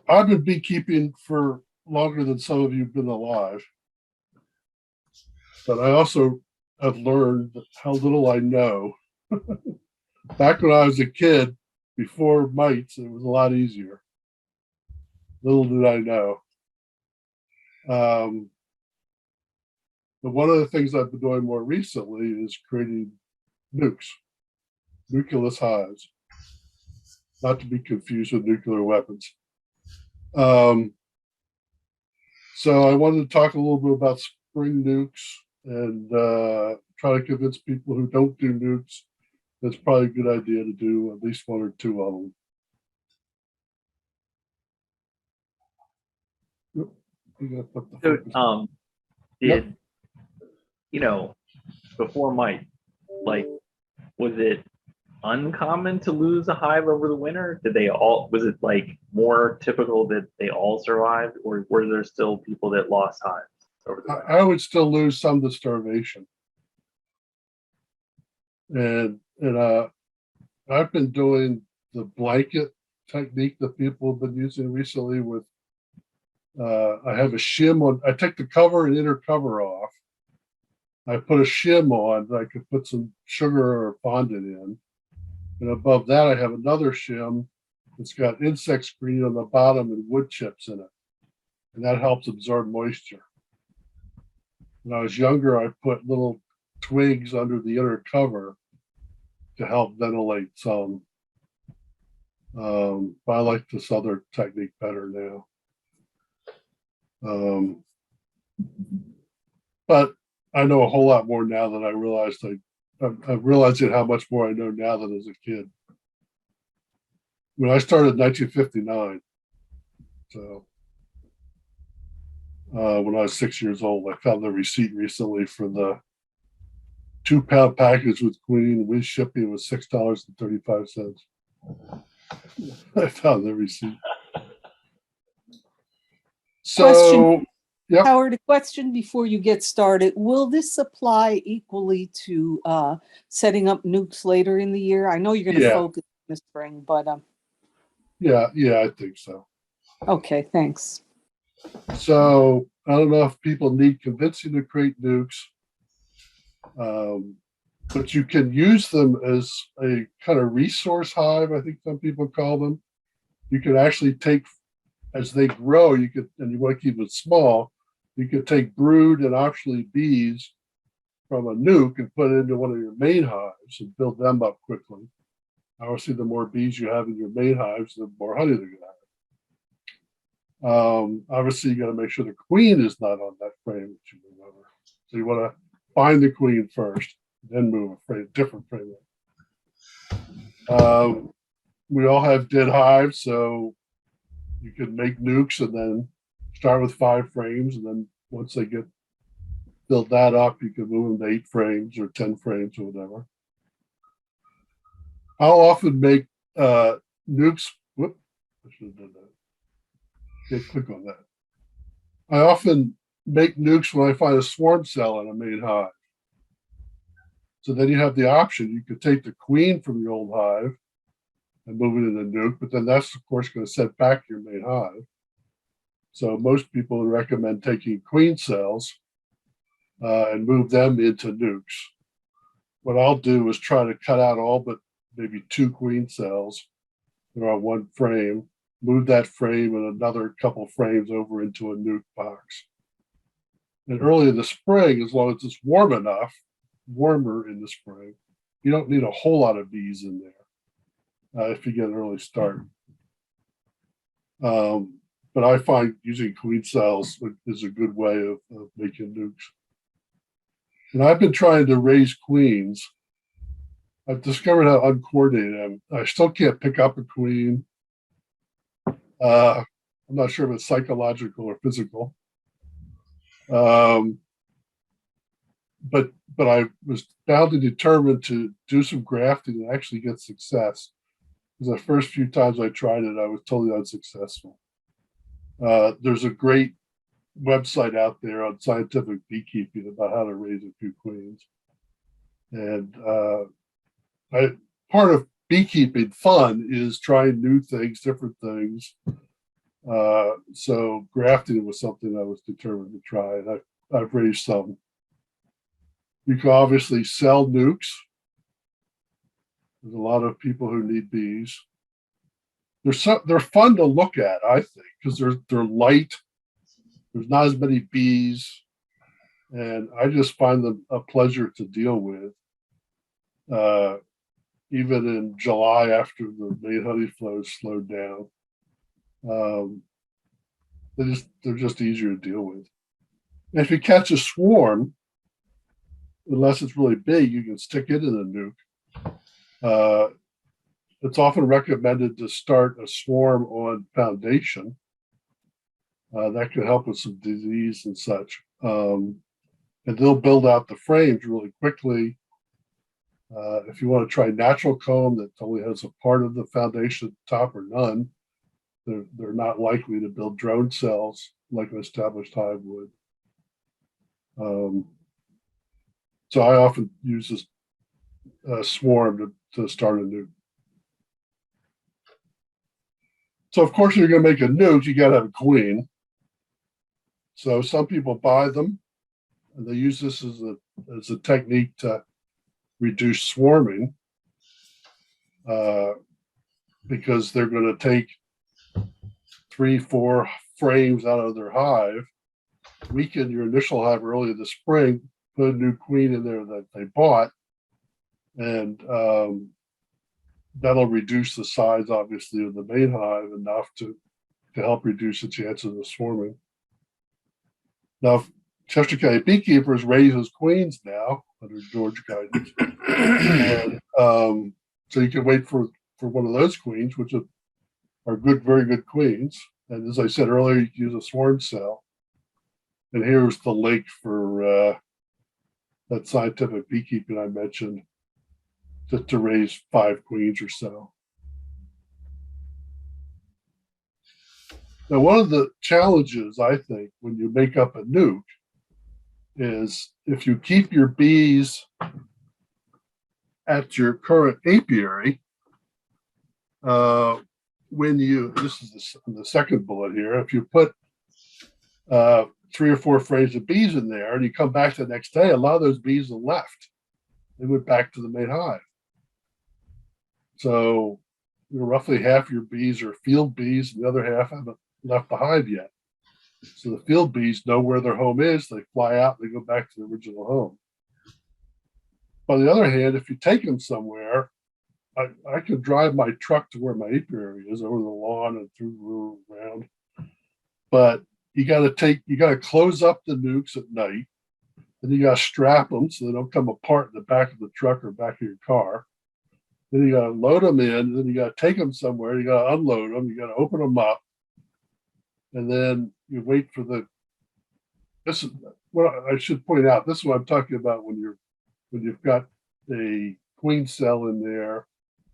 I've been beekeeping for longer than some of you have been alive, but I also have learned how little I know. Back when I was a kid, before mites, it was a lot easier. Little did I know. But one of the things I've been doing more recently is creating nukes, nucleus hives, not to be confused with nuclear weapons. So I wanted to talk a little bit about spring nukes and try to convince people who don't do nukes that's probably a good idea to do at least one or two of them. So, did you know before Mike, like, was it uncommon to lose a hive over the winter? Did they all? Was it like more typical that they all survived, or were there still people that lost hives over the winter? I would still lose some to starvation, and I've been doing the blanket technique that people have been using recently with. I have a shim on. I take the cover and inner cover off. I put a shim on that I could put some sugar or fondant in. And above that, I have another shim that's got insect screen on the bottom and wood chips in it. And that helps absorb moisture. When I was younger, I put little twigs under the inner cover to help ventilate some. But I like this other technique better now. But I know a whole lot more now than I realized. I'm realizing how much more I know now than as a kid. When I started in 1959, so when I was 6 years old, I found the receipt recently for the 2-pound package with queen with shipping was $6.35. I found the receipt. So, Question. yep. Howard, a question before you get started. Will this apply equally to setting up nukes later in the year? I know you're going to focus in the spring, but yeah, I think so. Okay, thanks. So I don't know if people need convincing to create nukes, but you can use them as a kind of resource hive. I think some people call them. You can actually take, as they grow, you could, and you want to keep it small, you could take brood and actually bees from a nuke and put it into one of your main hives and build them up quickly. Obviously, the more bees you have in your main hives, the more honey they're going to have. Obviously, you got to make sure the queen is not on that frame that you move over. So you want to find the queen first, then move a frame, different frame. We all have dead hives, so you can make nukes and then start with 5 frames, and then once they get build that up, you can move them to 8 frames or 10 frames or whatever. I'll often make nukes. Whoop! I should have done that. Okay, click on that. I often make nukes when I find a swarm cell in a main hive. So then you have the option. You could take the queen from your old hive and move it in the nuke, but then that's of course going to set back your main hive. So most people recommend taking queen cells and move them into nukes. What I'll do is try to cut out all but maybe 2 queen cells that are on one frame, move that frame and another couple frames over into a nuke box. And early in the spring, as long as it's warm enough, warmer in the spring, you don't need a whole lot of bees in there if you get an early start. But I find using queen cells is a good way of making nukes. And I've been trying to raise queens. I've discovered how uncoordinated I am. I still can't pick up a queen. I'm not sure if it's psychological or physical. But I was bound and determined to do some grafting and actually get success. Because the first few times I tried it, I was totally unsuccessful. There's a great website out there on scientific beekeeping about how to raise a few queens. And part of beekeeping fun is trying new things, different things. So grafting was something I was determined to try, and I've raised some. You can obviously sell nukes. There's a lot of people who need bees. They're fun to look at, I think, because they're light. There's not as many bees, and I just find them a pleasure to deal with. Even in July after the main honey flow slowed down, they're just easier to deal with. And if you catch a swarm, unless it's really big, you can stick it in a nuke. It's often recommended to start a swarm on foundation. That can help with some disease and such. And they'll build out the frames really quickly. If you want to try natural comb that only has a part of the foundation at the top or none, they're not likely to build drone cells like an established hive would. So I often use this swarm to start a nuke. So of course, if you're going to make a nuke, you got to have a queen. So some people buy them, and they use this as a technique to reduce swarming, because they're going to take 3-4 frames out of their hive, weaken your initial hive early in the spring, put a new queen in there that they bought, and that'll reduce the size, obviously, of the main hive enough to help reduce the chances of swarming. Now, Chester County Beekeepers raises queens now under George guidance. And, so you can wait for one of those queens, which are good, very good queens. And as I said earlier, you can use a swarm cell. And here's the link for that scientific beekeeping I mentioned, to raise 5 queens or so. Now, one of the challenges, I think, when you make up a nuke is if you keep your bees at your current apiary, this is the second bullet here, if you put 3 or 4 frames of bees in there and you come back the next day, a lot of those bees are left. They went back to the main hive. So roughly half your bees are field bees and the other half haven't left the hive yet. So the field bees know where their home is. They fly out, they go back to the original home. On the other hand, if you take them somewhere, I could drive my truck to where my apiary is, over the lawn and through around. But you got to close up the nukes at night. Then you got to strap them so they don't come apart in the back of the truck or back of your car. Then you got to load them in. Then you got to take them somewhere. You got to unload them. You got to open them up. And then you wait for this is what I should point out. This is what I'm talking about when you've got a queen cell in there,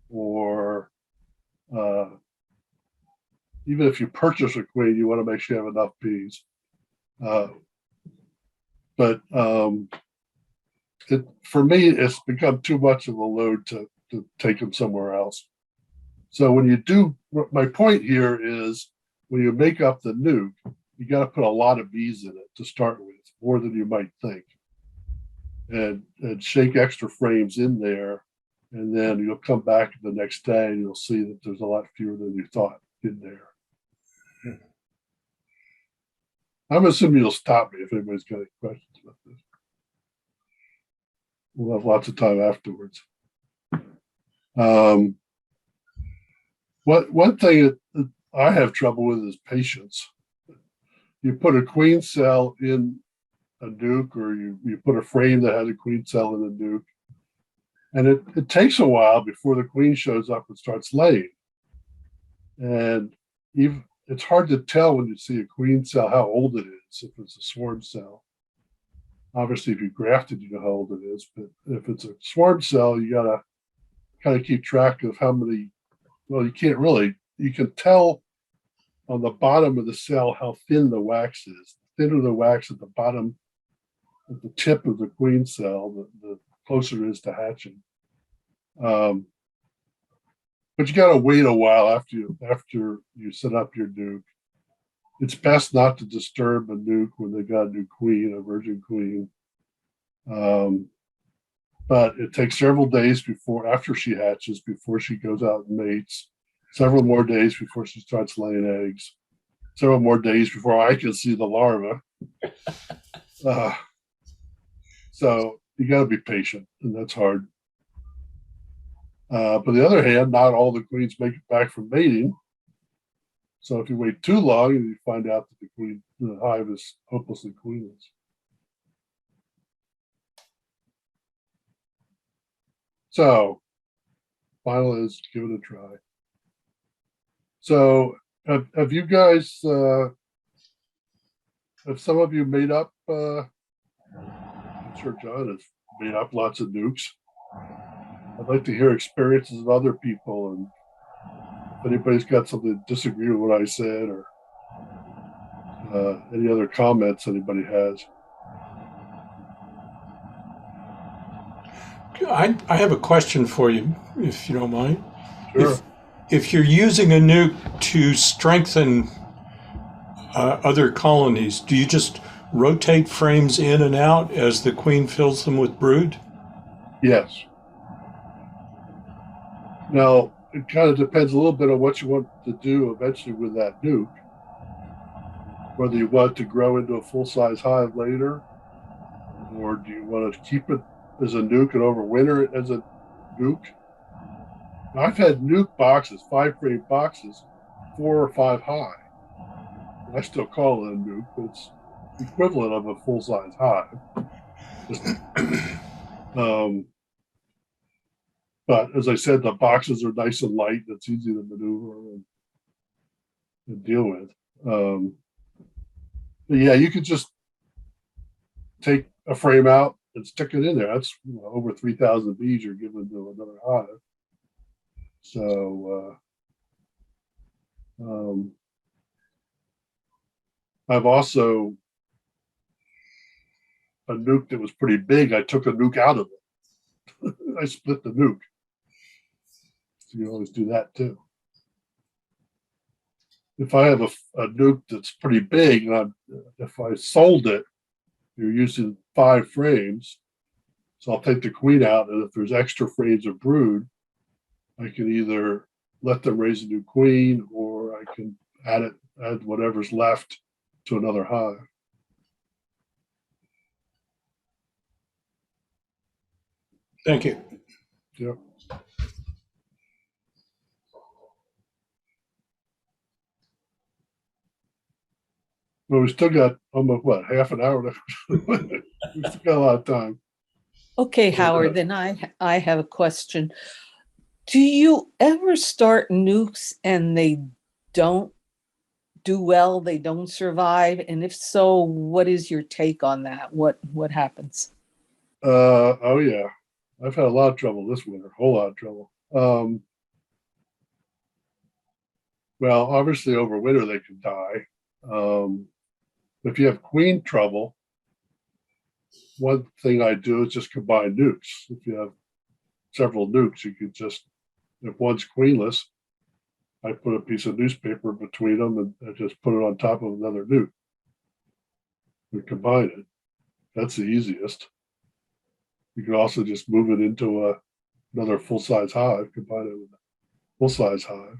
or even if you purchase a queen, you want to make sure you have enough bees. But for me, it's become too much of a load to take them somewhere else. So when you do, my point here is when you make up the nuke, you got to put a lot of bees in it to start with, more than you might think, and shake extra frames in there. And then you'll come back the next day and you'll see that there's a lot fewer than you thought in there. I'm assuming you'll stop me if anybody's got any questions about this. We'll have lots of time afterwards. One thing that I have trouble with is patience. You put a queen cell in a nuke, or you put a frame that has a queen cell in a nuke, and it takes a while before the queen shows up and starts laying. And it's hard to tell when you see a queen cell how old it is, if it's a swarm cell. Obviously, if you graft it, you know how old it is. But if it's a swarm cell, you got to kind of keep track of how many. Well, you can't really. You can tell on the bottom of the cell how thin the wax is. The thinner the wax at the bottom, at the tip of the queen cell, the closer it is to hatching. But you got to wait a while after you set up your nuke. it's best not to disturb a nuke when they got a new queen, a virgin queen. But it takes several days after she hatches, before she goes out and mates, several more days before she starts laying eggs, several more days before I can see the larva. So you got to be patient, and that's hard. But on the other hand, not all the queens make it back from mating. So if you wait too long, you find out that the hive is hopelessly queenless. So, final is give it a try. So, have you guys? Have some of you made up? I'm sure John has made up lots of nukes. I'd like to hear experiences of other people, and if anybody's got something to disagree with what I said, or any other comments anybody has. I have a question for you, if you don't mind. Sure. If you're using a nuke to strengthen other colonies, do you just rotate frames in and out as the queen fills them with brood? Yes. Now, it kind of depends a little bit on what you want to do eventually with that nuke. Whether you want it to grow into a full-size hive later, or do you want to keep it as a nuke and overwinter it as a nuke? Now, I've had nuke boxes, 5-frame boxes, 4 or 5 high. I still call it a nuke, but it's the equivalent of a full-size hive. But as I said, the boxes are nice and light. It's easy to maneuver and deal with. But yeah, you could just take a frame out and stick it in there. That's over 3,000 bees you're giving to another hive. So I've also a nuke that was pretty big. I took a nuke out of it. I split the nuke. So you always do that too. If I have a nuke that's pretty big, and if I sold it, you're using 5 frames. So I'll take the queen out, and if there's extra frames of brood, I can either let them raise a new queen, or I can add whatever's left to another hive. Thank you. Yep. Well, we still got almost half an hour left. We still got a lot of time. Okay, Howard, then I have a question. Do you ever start nukes and they don't do well, they don't survive? And if so, what is your take on that? What happens? Oh yeah. I've had a lot of trouble this winter, a whole lot of trouble. Well, obviously over winter they can die. If you have queen trouble, one thing I do is just combine nukes. If you have several nukes, you could just, if one's queenless, I put a piece of newspaper between them and I just put it on top of another nuke. We combine it. That's the easiest. You can also just move it into another full-size hive, combine it with a full-size hive.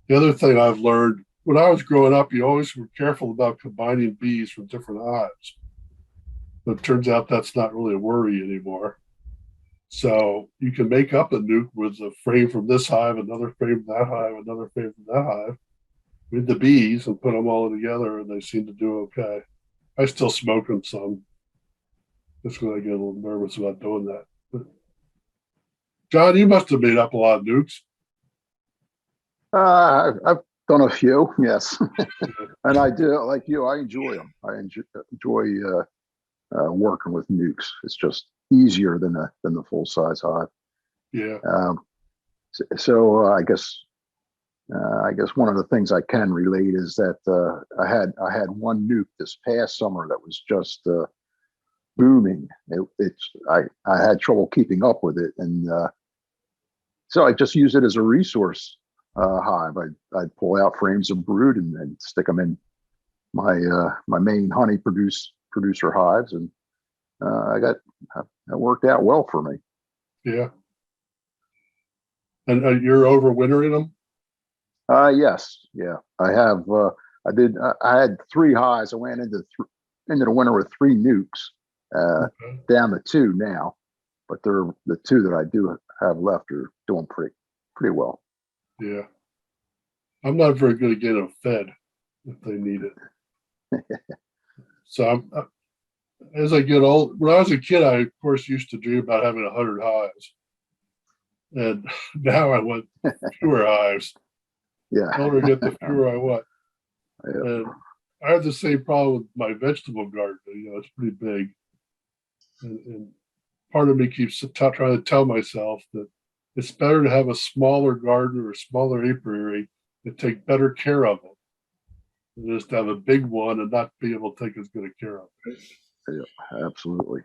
The other thing I've learned, when I was growing up, you always were careful about combining bees from different hives. But it turns out that's not really a worry anymore. So you can make up a nuke with a frame from this hive, another frame from that hive, another frame from that hive, with the bees, and put them all together, and they seem to do okay. I still smoke them some. That's when I get a little nervous about doing that. But John, you must have made up a lot of nukes. I've done a few, yes. And I do, like you, I enjoy them. I enjoy working with nukes. It's just easier than the full size hive. Yeah. So I guess one of the things I can relate is that I had one nuke this past summer that was just booming. I had trouble keeping up with it, and so I just use it as a resource. hive. I'd pull out frames of brood and then stick them in my main honey producer hives, and that worked out well for me. Yeah. And you're overwintering them? Yes, yeah. I have. I had 3 hives. I went into the winter with 3 nukes, Okay. down to 2 now, but they're the 2 that I do have left are doing pretty well. Yeah. I'm not very good at getting them fed if they need it. So as I get old, when I was a kid, I of course used to dream about having 100 hives, and now I want fewer hives. Yeah. The older I get, the fewer I want. Yeah. And I have the same problem with my vegetable garden. You know, it's pretty big, and part of me keeps trying to tell myself that it's better to have a smaller garden or a smaller apiary and take better care of it than just have a big one and not be able to take as good a care of it. Yeah, absolutely.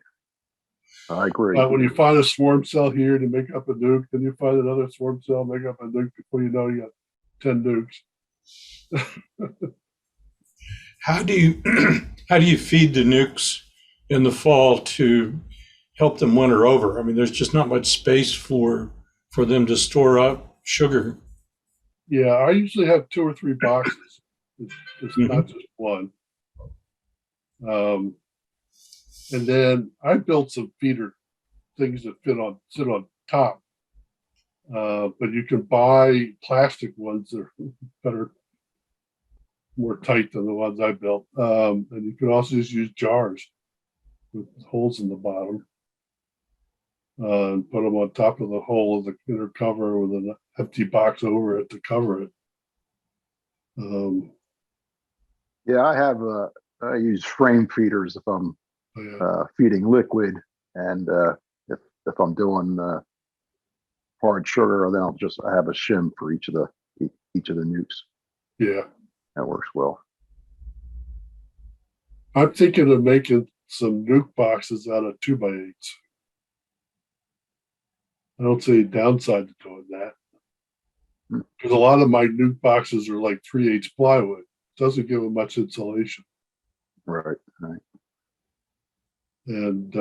I agree. When you find a swarm cell here to make up a nuke, then you find another swarm cell, make up a nuke. Before you know, you got 10 nukes. How do you how do you feed the nukes in the fall to help them winter over? I mean, there's just not much space for them to store up sugar. Yeah, I usually have 2 or 3 boxes. It's not just one. And then I built some feeder things that sit on top. But you can buy plastic ones that are better, more tight than the ones I built. And you can also just use jars with holes in the bottom. And put them on top of the hole of the inner cover with an empty box over it to cover it. Yeah, I use frame feeders if I'm feeding liquid, and if I'm doing hard sugar, then I have a shim for each of the nukes. Yeah, That works well. I'm thinking of making some nuke boxes out of 2x8s. I don't see any downside to doing that, because a lot of my nuke boxes are like 3/8 plywood. It doesn't give them much insulation. Right. And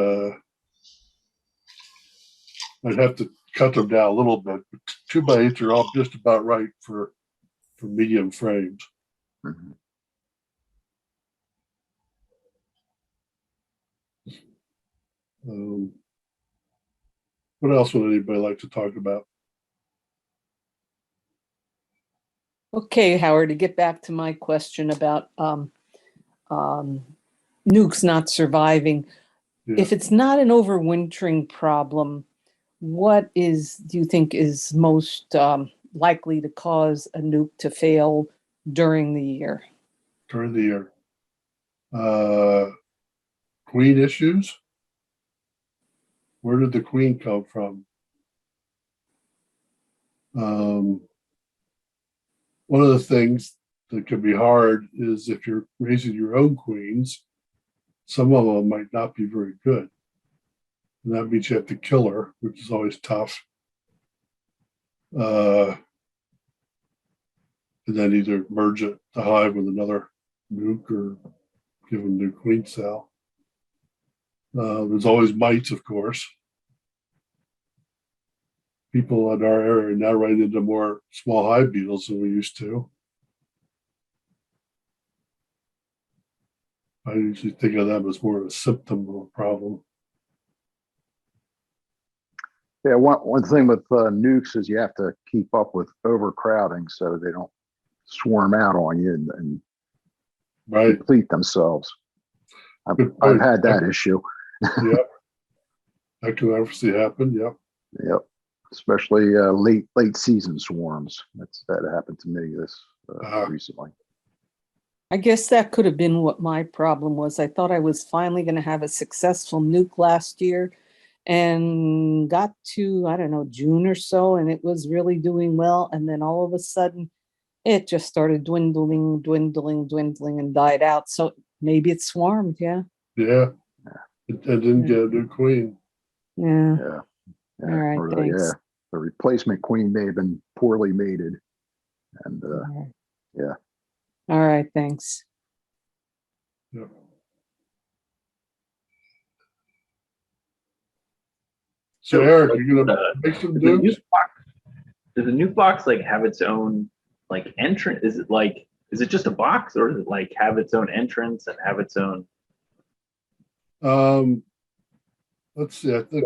I'd have to cut them down a little bit. But 2x8s are all just about right for medium frames. Mm-hmm. What else would anybody like to talk about? Okay, Howard, to get back to my question about nukes not surviving. Yeah. If it's not an overwintering problem, what do you think is most likely to cause a nuke to fail during the year? During the year, queen issues. Where did the queen come from? One of the things that can be hard is if you're raising your own queens, some of them might not be very good. And that means you have to kill her, which is always tough. And then either merge the hive with another nuke or give them a new queen cell. There's always mites, of course. People in our area now run into more small hive beetles than we used to. I usually think of them as more of a symptom of a problem. Yeah, one thing with nukes is you have to keep up with overcrowding so they don't swarm out on you and Right. deplete themselves. I've had that issue. Yep. That can obviously happen. Yep. Yep. Especially late season swarms. That happened to me recently. I guess that could have been what my problem was. I thought I was finally going to have a successful nuke last year and got to, I don't know, June or so, and it was really doing well. And then all of a sudden, it just started dwindling, and died out. So maybe it swarmed. Yeah. Yeah. It didn't get a new queen. Yeah. Yeah. All right. Thanks. The replacement queen may have been poorly mated. And All right. yeah. All right, thanks. Yeah. So Eric, like, you're gonna make some does the nukes? Nuke Box, does the Nuke Box like have its own like entrance? Is it just a box, or does it like have its own entrance and have its own? Let's see. I think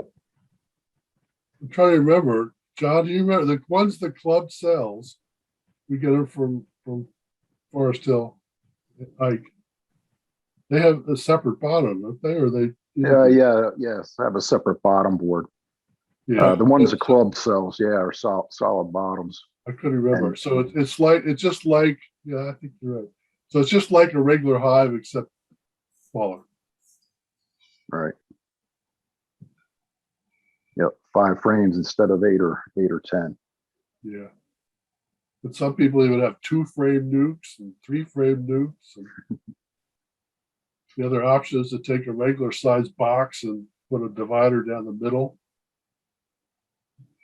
I'm trying to remember. John, do you remember the ones the club sells? We get them from Forest Hill. Like they have a separate bottom, don't they? Or they? Yes. Have a separate bottom board. Yeah. The ones the club sells, are solid bottoms. I couldn't remember. And- So it's just like, yeah, I think you're right. So it's just like a regular hive except smaller. Right. Yep. 5 frames instead of 8 or 10. Yeah. But some people even have 2-frame nukes and 3-frame nukes. And the other option is to take a regular size box and put a divider down the middle.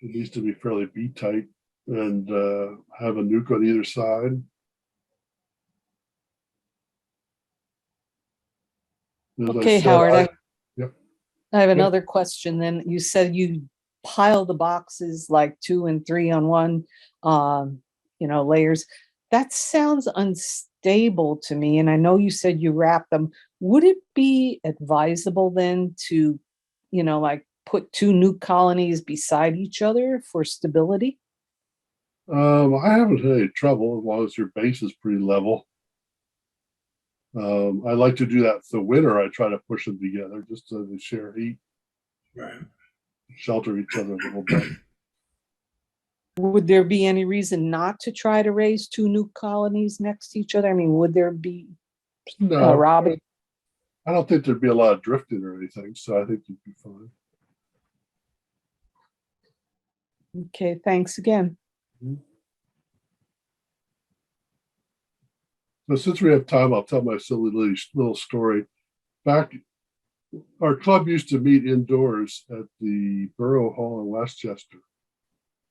It needs to be fairly bead tight and have a nuke on either side. As I Okay, said, Howard, Yep. I have another question then. You said you pile the boxes like 2 and 3 on one, layers. That sounds unstable to me. And I know you said you wrap them. Would it be advisable then to, like put 2 nuke colonies beside each other for stability? I haven't had any trouble as long as your base is pretty level. I like to do that for the winter. I try to push them together just so they share heat, Right. shelter each other a little bit. Would there be any reason not to try to raise 2 nuke colonies next to each other? I mean, would there be, No, Robin? I don't think there'd be a lot of drifting or anything, so I think you'd be fine. Okay, thanks again. So since we have time, I'll tell my silly little story. Back, our club used to meet indoors at the Borough Hall in Westchester.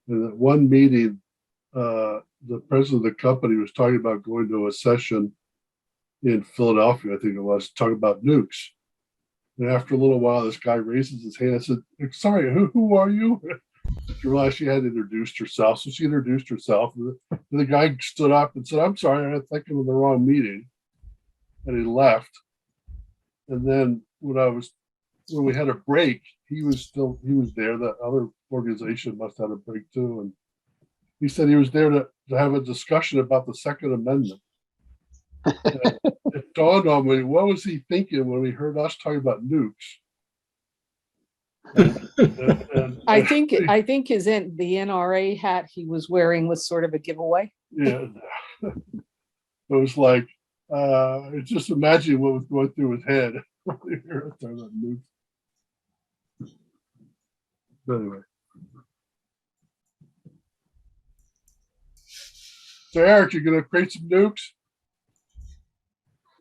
And at one meeting, the president of the company was talking about going to a session in Philadelphia, I think it was, talking about nukes. And after a little while, this guy raises his hand and said, "Sorry, who are you?" She realized she had introduced herself. So she introduced herself. And the guy stood up and said, "I'm sorry, I think I'm in the wrong meeting." And he left. And then when we had a break, he was there. The other organization must have had a break too. And he said he was there to have a discussion about the Second Amendment. It dawned on me, what was he thinking when he heard us talking about nukes? I think his the NRA hat he was wearing was sort of a giveaway. Yeah, it was like just imagine what was going through his head. But anyway, so Eric, you're going to create some nukes?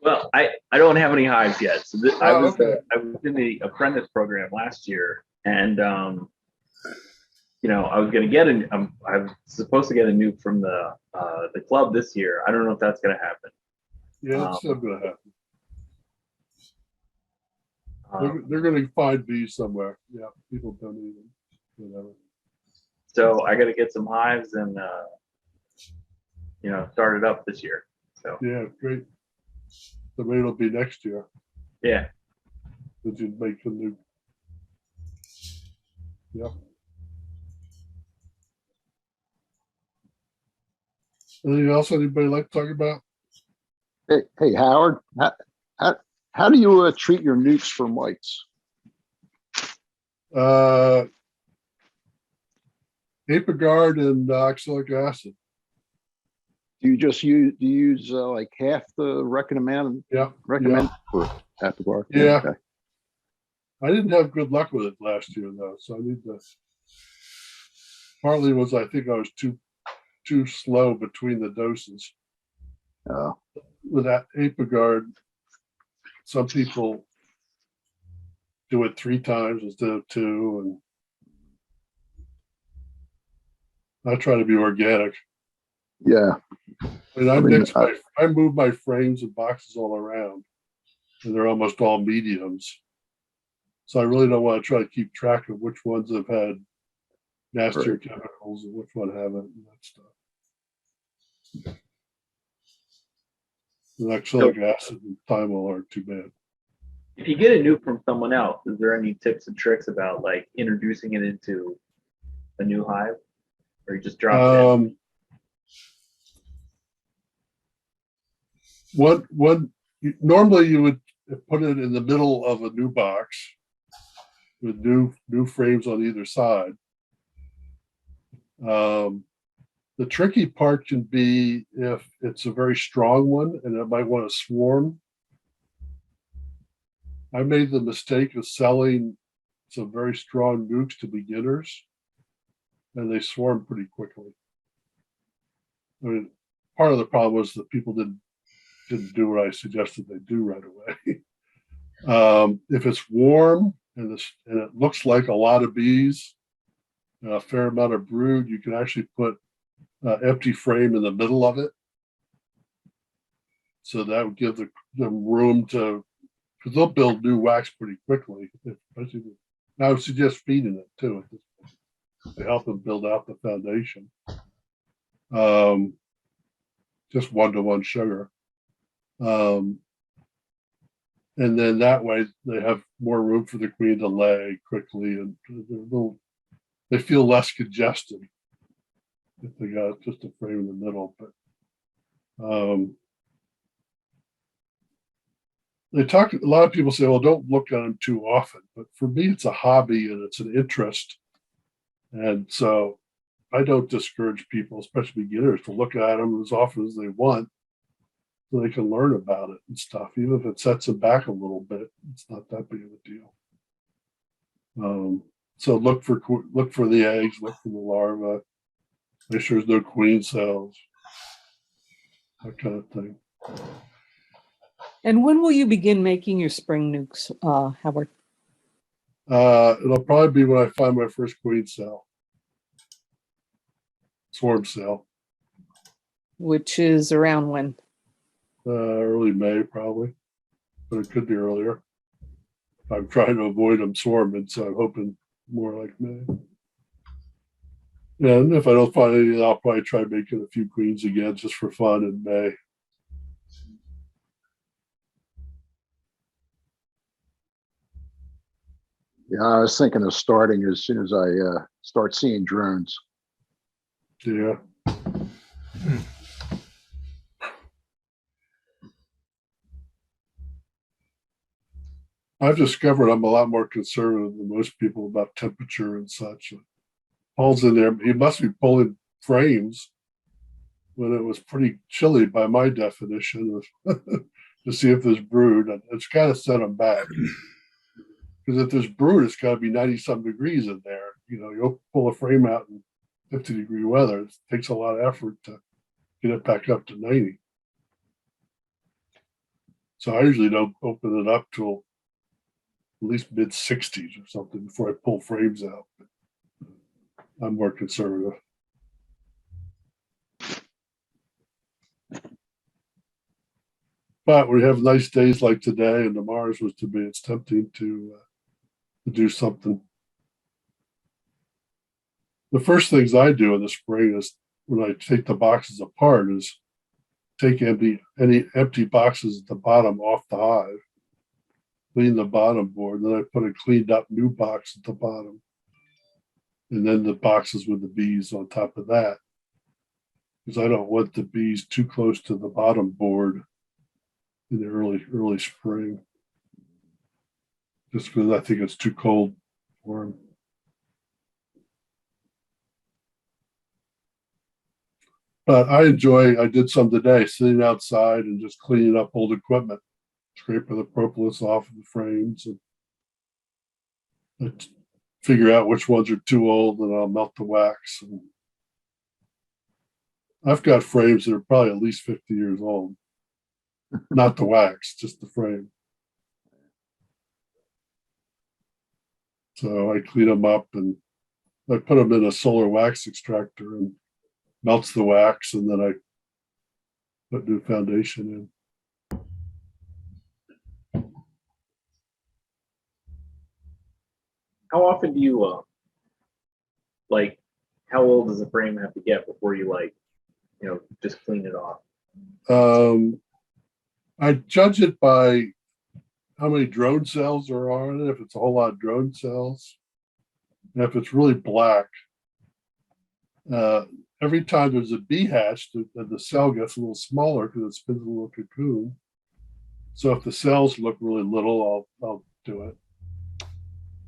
Well, I don't have any hives yet. So I was okay. I was in the apprentice program last year, and I was going to get I'm supposed to get a nuke from the club this year. I don't know if that's going to happen. Yeah, it's still going to happen. Um, They're going to find bees somewhere. Yeah, people don't eat them. Whatever. so I got to get some hives and start it up this year. So Yeah, great. So maybe it'll be next year yeah. that you make the nuke. Yep. Anything else anybody like to talk about? Hey, Howard, how do you treat your nukes for mites? Apigard and oxalic acid. Do you just use like half the recommended for Apigard? Yeah. Okay. I didn't have good luck with it last year though, so I need to. Partly was I think I was too slow between the doses. With that Apigard, some people do it 3 times instead of 2, and I try to be organic. Yeah. And I mean, I move my frames and boxes all around, and they're almost all mediums. So I really don't want to try to keep track of which ones have had nastier Right. chemicals and which one haven't and that stuff. The oxalic acid and thymol aren't too bad. If you get a nuke from someone else, is there any tips and tricks about like introducing it into a new hive, or you just drop it in? Normally you would put it in the middle of a new box with new frames on either side. The tricky part can be if it's a very strong one and it might want to swarm. I made the mistake of selling some very strong nukes to beginners, and they swarm pretty quickly. I mean, part of the problem was that people didn't do what I suggested they do right away. If it's warm and it looks like a lot of bees, a fair amount of brood, you can actually put empty frame in the middle of it. So that would give them room to, because they'll build new wax pretty quickly. I would suggest feeding it too to help them build out the foundation. Just 1-to-1 sugar. And then that way they have more room for the queen to lay quickly, and they feel less congested if they got just a frame in the middle. But a lot of people say, well, don't look at them too often. But for me, it's a hobby and it's an interest. And so I don't discourage people, especially beginners, to look at them as often as they want so they can learn about it and stuff. Even if it sets them back a little bit, it's not that big of a deal. So look for the eggs, look for the larvae, make sure there's no queen cells, that kind of thing. And when will you begin making your spring nukes, Howard? It'll probably be when I find my first queen cell, swarm cell. Which is around when? Early May, probably, but it could be earlier. I'm trying to avoid them swarming, so I'm hoping more like May. And if I don't find anything, I'll probably try making a few queens again just for fun in May. Yeah, I was thinking of starting as soon as I start seeing drones. Yeah. I've discovered I'm a lot more conservative than most people about temperature and such. Paul's in there. He must be pulling frames when it was pretty chilly by my definition to see if there's brood. It's got to set them back. Because if there's brood, it's got to be 90-some degrees in there. You'll pull a frame out in 50-degree weather. It takes a lot of effort to get it back up to 90. So I usually don't open it up till at least mid-60s or something before I pull frames out. I'm more conservative. But we have nice days like today, and tomorrow's was to be. It's tempting to do something. The first things I do in the spring is when I take the boxes apart is take any empty boxes at the bottom off the hive, clean the bottom board, then I put a cleaned up new box at the bottom, and then the boxes with the bees on top of that, because I don't want the bees too close to the bottom board in the early spring, just because I think it's too cold for them. But I did some today, sitting outside and just cleaning up old equipment, scraping the propolis off of the frames, and I figure out which ones are too old, and I'll melt the wax. And I've got frames that are probably at least 50 years old. Not the wax, just the frame. So I clean them up and I put them in a solar wax extractor and melts the wax, and then I put new foundation in. How often do you like? How old does the frame have to get before you just clean it off? I judge it by how many drone cells there are in it. If it's a whole lot of drone cells, and if it's really black, every time there's a bee hatch, the cell gets a little smaller because it spins a little cocoon. So if the cells look really little, I'll do it.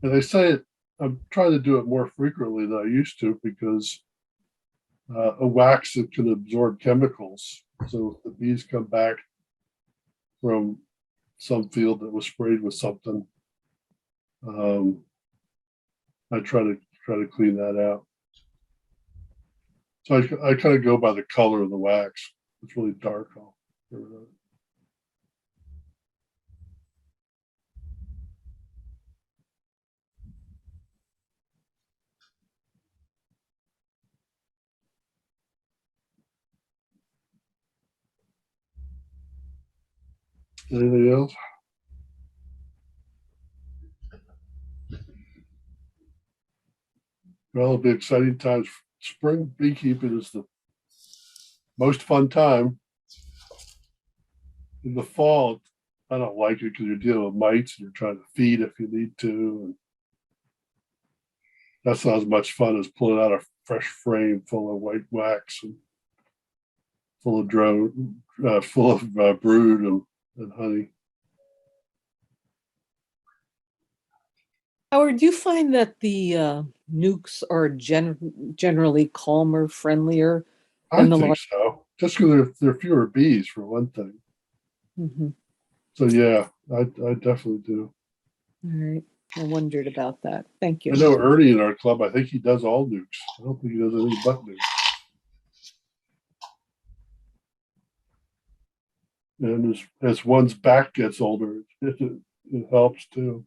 And they say I'm trying to do it more frequently than I used to because a wax that can absorb chemicals. So if the bees come back from some field that was sprayed with something, I try to clean that out. So I kind of go by the color of the wax. If it's really dark, I'll get rid of it. Anything else? Well, it'll be exciting times. Spring beekeeping is the most fun time. In the fall, I don't like it because you're dealing with mites and you're trying to feed if you need to. And that's not as much fun as pulling out a fresh frame full of white wax and full of drone, full of brood and honey. Howard, do you find that the nukes are generally calmer, friendlier I than the think large? so. Just because there are fewer bees for one thing. Mhm. So yeah, I definitely do. All right. I wondered about that. Thank you. I know Ernie in our club, I think he does all nukes. I don't think he does anything but nukes. And as one's back gets older, it helps too.